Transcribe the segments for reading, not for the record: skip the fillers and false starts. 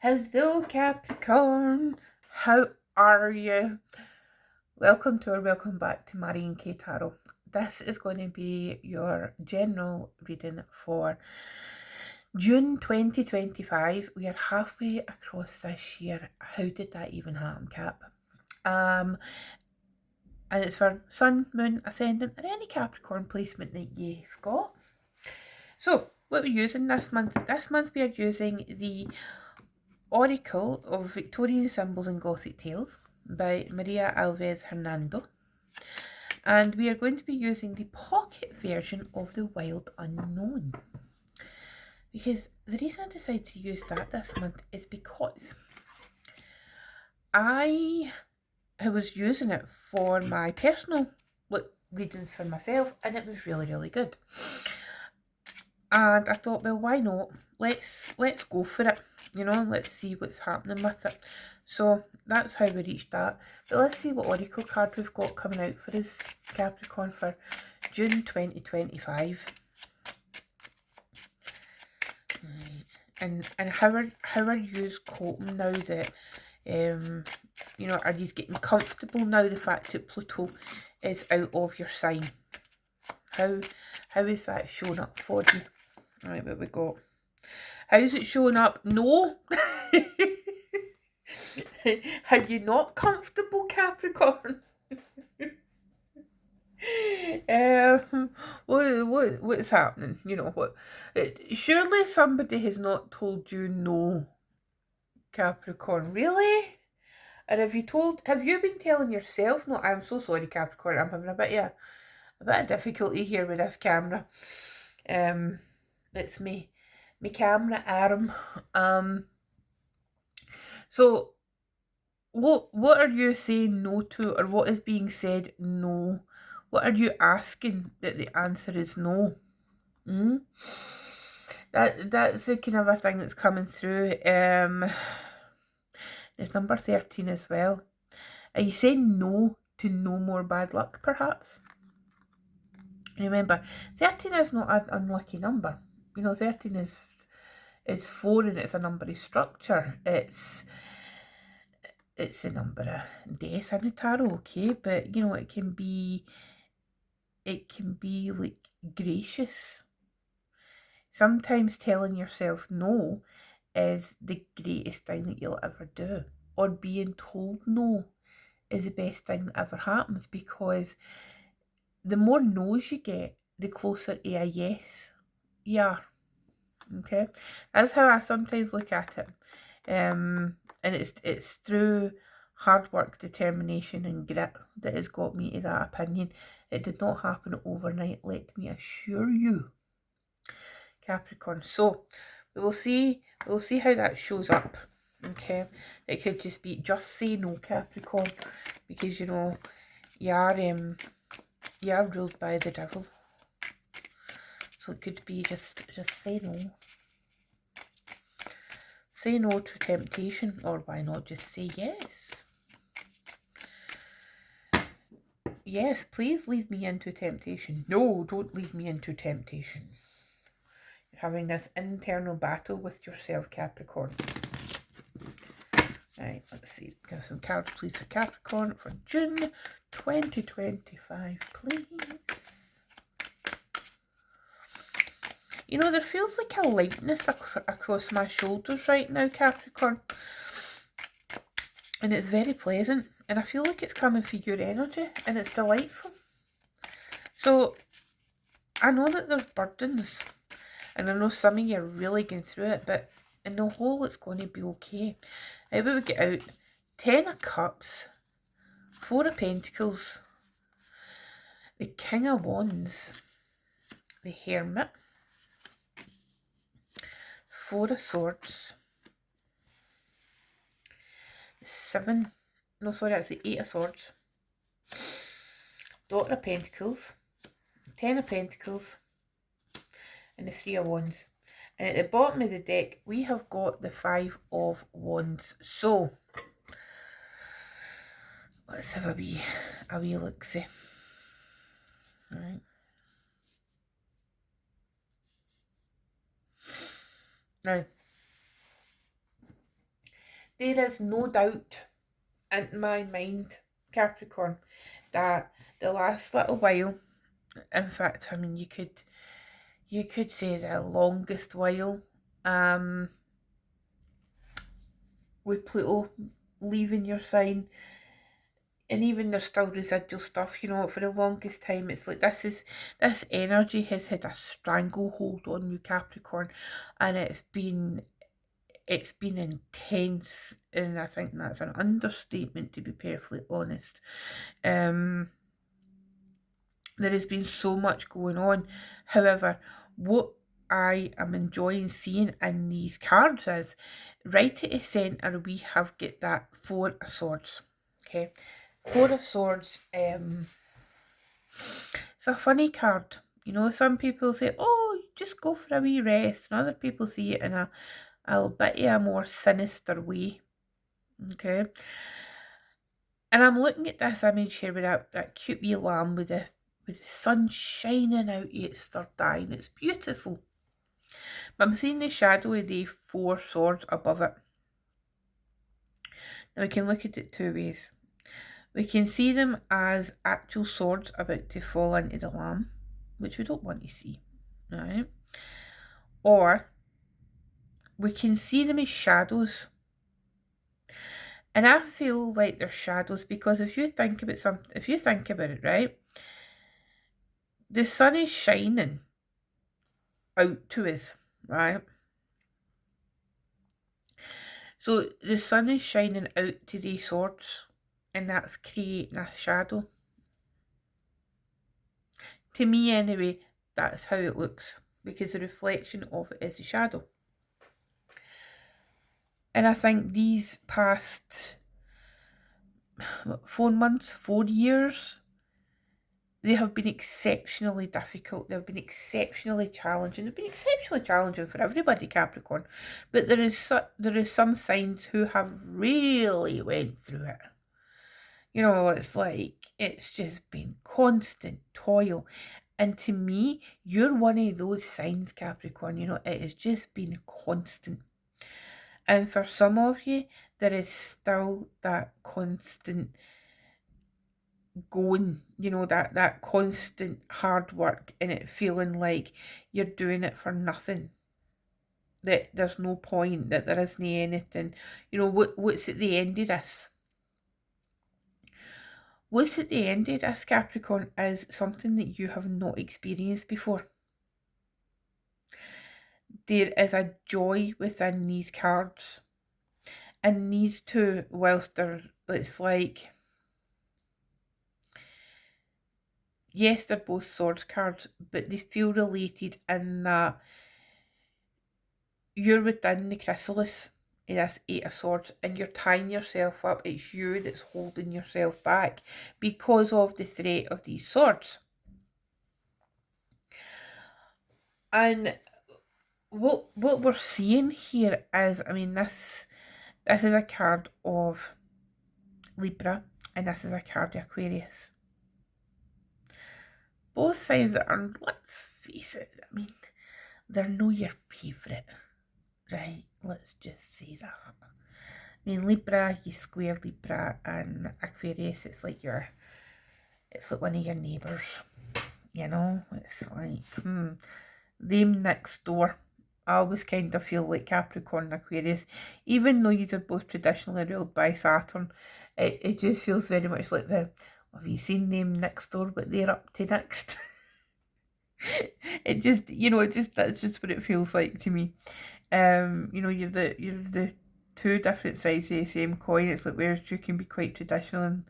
Hello, Capricorn. How are you? Welcome back to Marie and K Tarot. This is going to be your general reading for June 2025. We are halfway across this year. How did that even happen, Cap? Um, and it's for Sun, Moon, Ascendant, or any Capricorn placement that you've got. So, what we're using this month? This month we are using the Oracle of Victorian Symbols and Gothic Tales by Maria Alves Hernando. And we are going to be using the pocket version of the Wild Unknown. Because the reason I decided to use that this month is because I was using it for my personal readings for myself, and it was really, really good. And I thought, well, why not? Let's go for it. Let's see what's happening with it. So that's how we reached that. But let's see what Oracle card we've got coming out for us, Capricorn, for June 2025. And how are you coping now that are you getting comfortable now the fact that Pluto is out of your sign? How is that showing up for you? Right, what we got? How's it showing up? No. Are you not comfortable, Capricorn? What's happening? What? Surely somebody has not told you no, Capricorn. Really? And have you been telling yourself no? I'm so sorry, Capricorn. I'm having a bit of difficulty here with this camera. It's me camera arm. So what are you saying no to, or what is being said no? What are you asking that the answer is no? That's the kind of a thing that's coming through. It's number 13 as well. Are you saying no to no more bad luck, perhaps? Remember, 13 is not an unlucky number. 13 is 4 and it's a number of structure. It's a number of death in the tarot, okay? But, it can be like gracious. Sometimes telling yourself no is the greatest thing that you'll ever do. Or being told no is the best thing that ever happens, because the more no's you get, the closer to a yes you are. Okay? That's how I sometimes look at it. And it's through hard work, determination and grit that has got me to that opinion. It did not happen overnight, let me assure you, Capricorn. So we'll see how that shows up. Okay, it could just be just say no, Capricorn, because you are ruled by the devil. So it could be just say no. Say no to temptation, or why not just say yes? Yes, please lead me into temptation. No, don't lead me into temptation. You're having this internal battle with yourself, Capricorn. Right, let's see. Give some cards, please, for Capricorn for June 2025, please. There feels like a lightness across my shoulders right now, Capricorn. And it's very pleasant. And I feel like it's coming for your energy. And it's delightful. So, I know that there's burdens. And I know some of you are really going through it. But in the whole, it's going to be okay. How about we get out 10 of Cups, 4 of Pentacles, the King of Wands, the Hermit, 4 of Swords, that's the 8 of Swords, Daughter of Pentacles, 10 of Pentacles, and the 3 of Wands. And at the bottom of the deck, we have got the 5 of Wands. So, let's have a wee look-see. Alright. Now, There is no doubt in my mind, Capricorn, that the last little while, in fact, I mean, you could say the longest while, um, with Pluto leaving your sign, and even there's still residual stuff, for the longest time. It's like this energy has had a stranglehold on you, Capricorn, and it's been intense, and I think that's an understatement, to be perfectly honest. Um, there has been so much going on. However, what I am enjoying seeing in these cards is right at the centre we have got that Four of Swords. Okay. Four of Swords, it's a funny card. Some people say, oh, just go for a wee rest, and other people see it in a bit of a more sinister way. Okay. And I'm looking at this image here with that cute wee lamb with the sun shining out of its third eye, and it's beautiful. But I'm seeing the shadow of the Four Swords above it. Now we can look at it two ways. We can see them as actual swords about to fall into the lamb, which we don't want to see, right? Or we can see them as shadows. And I feel like they're shadows because if you think about it, right, the sun is shining out to us, right? So the sun is shining out to these swords, and that's creating a shadow. To me, anyway, that's how it looks, because the reflection of it is a shadow. And I think these past 4 months, 4 years, they have been exceptionally difficult. They've been exceptionally challenging. They've been exceptionally challenging for everybody, Capricorn. But there is some signs who have really went through it. It's like it's just been constant toil. And to me, you're one of those signs, Capricorn. It has just been constant. And for some of you, there is still that constant going, that constant hard work, and it feeling like you're doing it for nothing. That there's no point, that there isn't anything. What's at the end of this? What's at the end of this, Capricorn, is something that you have not experienced before. There is a joy within these cards. And these two, whilst it's like, yes, they're both swords cards, but they feel related in that you're within the chrysalis of this Eight of Swords, and you're tying yourself up. It's you that's holding yourself back because of the threat of these swords. And what we're seeing here is, I mean, this is a card of Libra, and this is a card of Aquarius. Both signs that are, let's face it, I mean, they're not your favourite, right? Let's just say that. I mean, Libra, you square Libra, and Aquarius, it's like one of your neighbours, It's like, them next door. I always kind of feel like Capricorn and Aquarius, even though these are both traditionally ruled by Saturn, it just feels very much like have you seen them next door, what they're up to next? That's just what it feels like to me. You're the two different sides of the same coin. It's like, whereas you can be quite traditional, and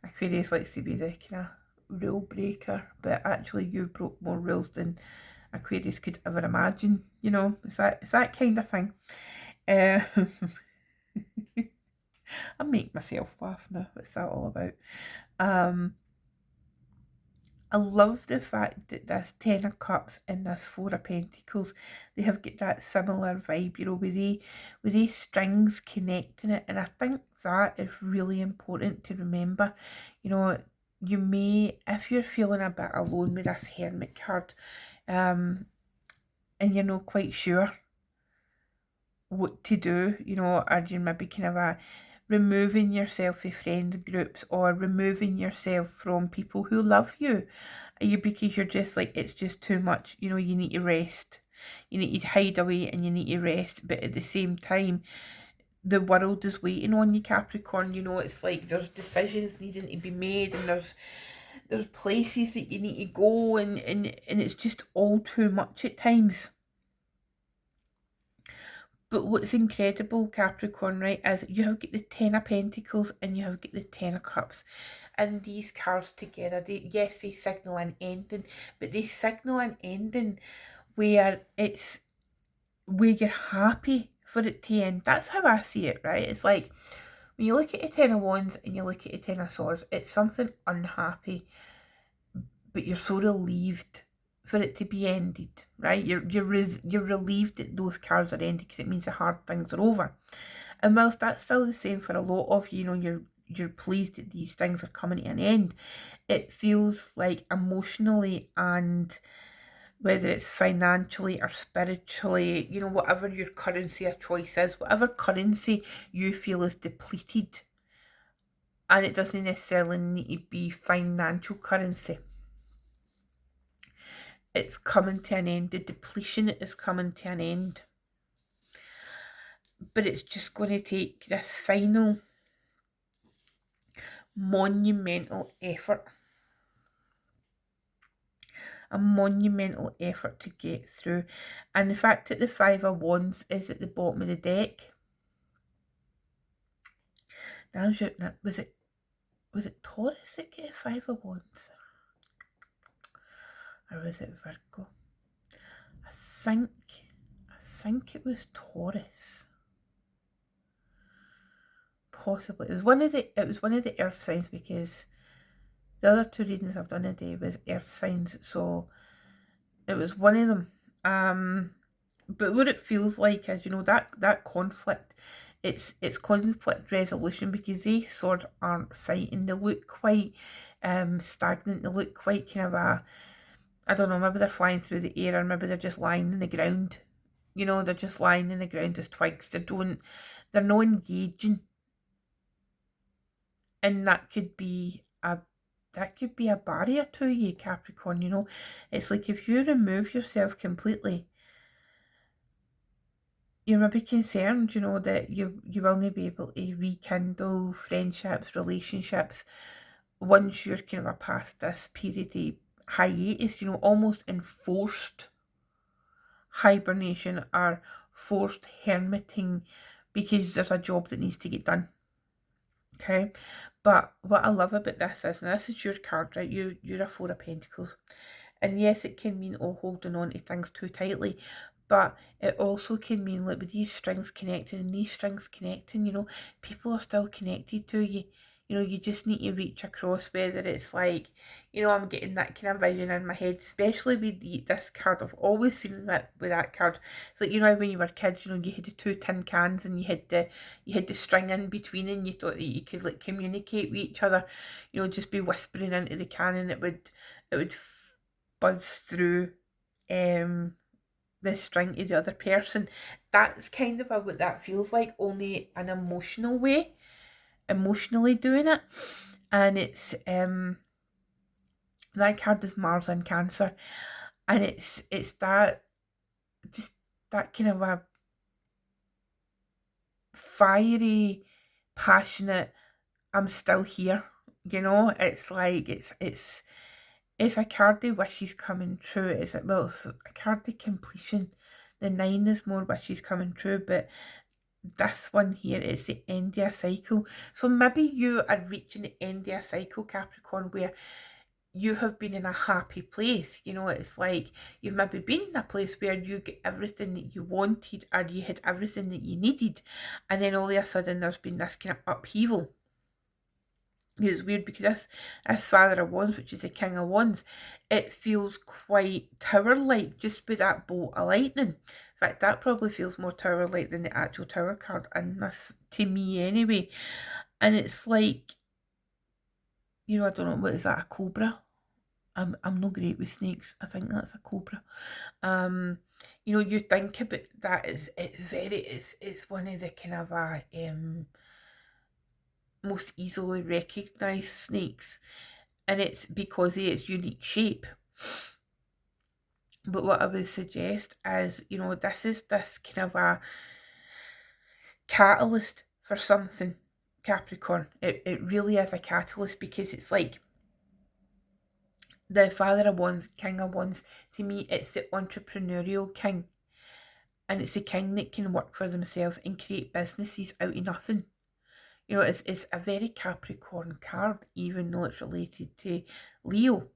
Aquarius likes to be the kind of rule breaker, but actually you broke more rules than Aquarius could ever imagine. It's that kind of thing. I make myself laugh now. What's that all about? I love the fact that this Ten of Cups and this Four of Pentacles, they have got that similar vibe, with these strings connecting it. And I think that is really important to remember. You may, if you're feeling a bit alone with this Hermit card, and you're not quite sure what to do, you know, or you maybe kind of removing yourself from friend groups or removing yourself from people who love you. Because you're just like, it's just too much, you know, you need to rest. You need to hide away and you need to rest. But at the same time, the world is waiting on you, Capricorn. You know, it's like there's decisions needing to be made, and there's places that you need to go, and it's just all too much at times. But what's incredible, Capricorn, right, is you have got the Ten of Pentacles and you have got the Ten of Cups. And these cards together, yes, they signal an ending, but they signal an ending where you're happy for it to end. That's how I see it, right? It's like, when you look at the Ten of Wands and you look at the Ten of Swords, it's something unhappy, but you're so relieved for it to be ended, right? You're relieved that those cards are ended because it means the hard things are over. And whilst that's still the same for a lot of you, you know, you're pleased that these things are coming to an end, it feels like emotionally, and whether it's financially or spiritually, you know, whatever your currency of choice is, whatever currency you feel is depleted, and it doesn't necessarily need to be financial currency, it's coming to an end. The depletion is coming to an end. But it's just going to take this final monumental effort. A monumental effort to get through. And the fact that the Five of Wands is at the bottom of the deck. Now, was it Taurus that get a Five of Wands? Or was it Virgo? I think it was Taurus. Possibly. It was one of the earth signs, because the other two readings I've done today was earth signs, so it was one of them. But what it feels like is, you know, that conflict, it's conflict resolution, because they sort of aren't fighting. They look quite stagnant. They look quite kind of I don't know, maybe they're flying through the air, or maybe they're just lying in the ground. You know, they're just lying in the ground as twigs. They're not engaging. And that could be a barrier to you, Capricorn. You know, it's like if you remove yourself completely, you're maybe concerned, you know, that you will not be able to rekindle friendships, relationships, once you're kind of past this period of hiatus, you know, almost enforced hibernation or forced hermiting, because there's a job that needs to get done. Okay, but what I love about this is, and this is your card, right? You're a Four of Pentacles, and yes, it can mean, oh, holding on to things too tightly, but it also can mean, like, with these strings connecting, you know, people are still connected to you. You know, you just need to reach across, whether it's like, you know, I'm getting that kind of vision in my head, especially with this card. I've always seen that with that card. It's like, you know, when you were kids, you know, you had the two tin cans and you had the string in between, and you thought that you could, like, communicate with each other, you know, just be whispering into the can, and it would buzz through the string to the other person. That's kind of what that feels like, only an emotional way, emotionally doing it. And it's that card is Mars in Cancer, and it's that, just that kind of a fiery, passionate, I'm still here, you know. It's like it's a card of wishes coming true. It's a card of completion. The 9 is more wishes coming true, but this one here is the end of a cycle. So maybe you are reaching the end of a cycle, Capricorn, where you have been in a happy place. You know, it's like you've maybe been in a place where you get everything that you wanted, or you had everything that you needed, and then all of a sudden there's been this kind of upheaval. It's weird, because this Father of Wands, which is the King of Wands, it feels quite tower-like, just with that bolt of lightning. In fact, that probably feels more tower-like than the actual Tower card in this, to me anyway. And it's like, you know, I don't know, what is that, a cobra? I'm not great with snakes. I think that's a cobra. You know, you think about that, it's one of the kind of most easily recognised snakes, and it's because of its unique shape. But what I would suggest is, you know, this is this kind of a catalyst for something, Capricorn. It really is a catalyst, because it's like the Father of Wands, King of Wands. To me, it's the entrepreneurial king, and it's the king that can work for themselves and create businesses out of nothing. You know, it's a very Capricorn card, even though it's related to Leo.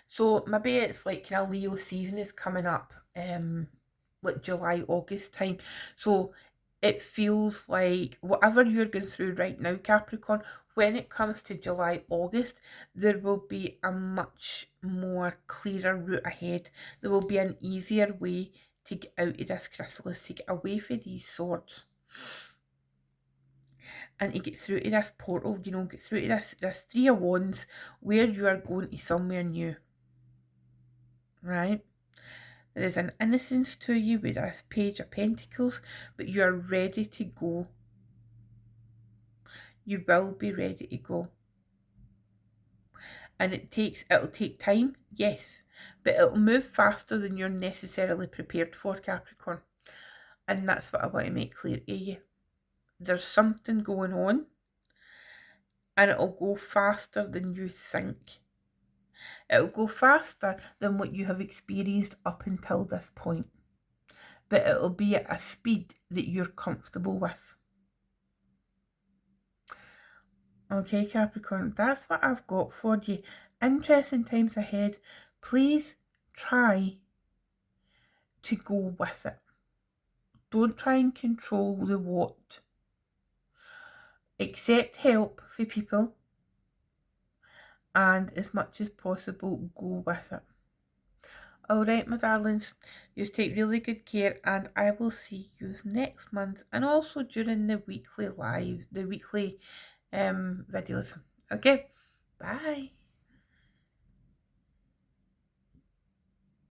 So maybe it's like kind of Leo season is coming up, like July, August time. So it feels like whatever you're going through right now, Capricorn, when it comes to July, August, there will be a much more clearer route ahead. There will be an easier way to get out of this chrysalis, to get away from these swords, and to get through to this portal, you know, get through to this Three of Wands, where you are going to somewhere new, right? There is an innocence to you with this Page of Pentacles, but you are ready to go. You will be ready to go. And it'll take time, yes, but it'll move faster than you're necessarily prepared for, Capricorn. And that's what I want to make clear to you. There's something going on, and it'll go faster than you think. It'll go faster than what you have experienced up until this point, but it'll be at a speed that you're comfortable with. Okay, Capricorn, that's what I've got for you. Interesting times ahead. Please try to go with it. Don't try and control the what. Accept help for people, and as much as possible, go with it. Alright, my darlings, you take really good care, and I will see you next month, and also during the weekly videos. Okay, bye.